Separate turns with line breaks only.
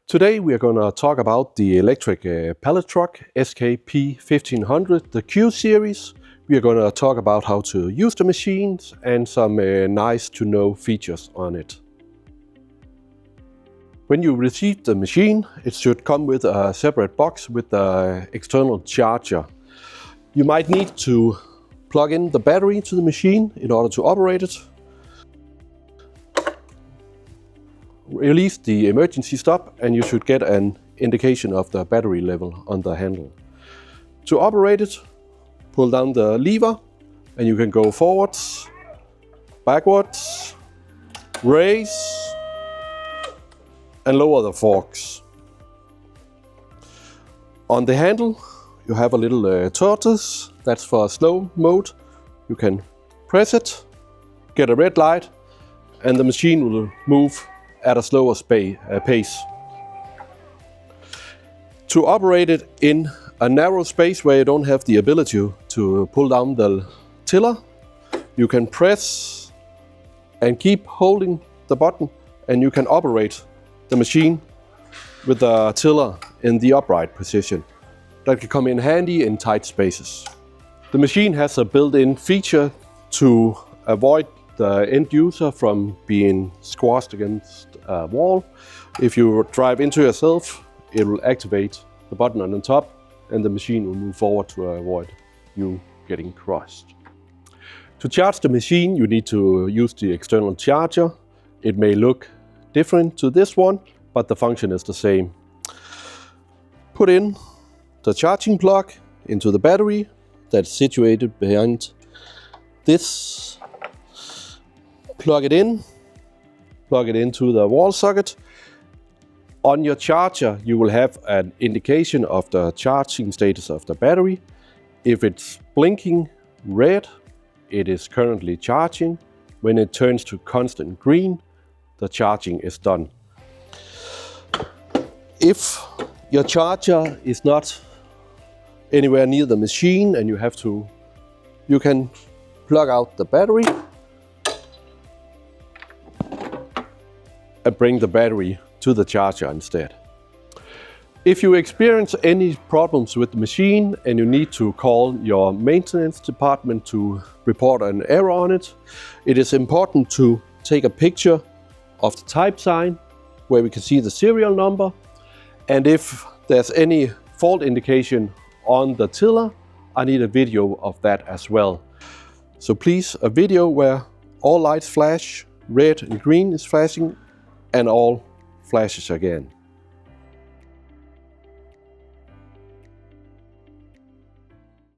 Today we are going to talk about the electric pallet truck SKP1500, the Q series. We are going to talk about how to use the machines and some nice to know features on it. When you receive the machine, it should come with a separate box with the external charger. You might need to plug in the battery to the machine in order to operate it. Release the emergency stop and you should get an indication of the battery level on the handle. To operate it, pull down the lever and you can go forwards, backwards, raise and lower the forks. On the handle you have a little tortoise, that's for slow mode. You can press it, get a red light and the machine will move at a slower pace. To operate it in a narrow space where you don't have the ability to pull down the tiller, you can press and keep holding the button and you can operate the machine with the tiller in the upright position. That can come in handy in tight spaces. The machine has a built-in feature to avoid the end user from being squashed against a wall. If you drive into yourself, it will activate the button on the top and the machine will move forward to avoid you getting crushed. To charge the machine, you need to use the external charger. It may look different to this one, but the function is the same. Put in the charging plug into the battery that's situated behind this. Plug it into the wall socket. On your charger, you will have an indication of the charging status of the battery. If it's blinking red, it is currently charging. When it turns to constant green, the charging is done. If your charger is not anywhere near the machine and you can plug out the battery and bring the battery to the charger instead. If you experience any problems with the machine and you need to call your maintenance department to report an error on it, it is important to take a picture of the type sign where we can see the serial number, and if there's any fault indication on the tiller, I need a video of that as well. So please, a video where all lights flash, red and green is flashing, and all flashes again.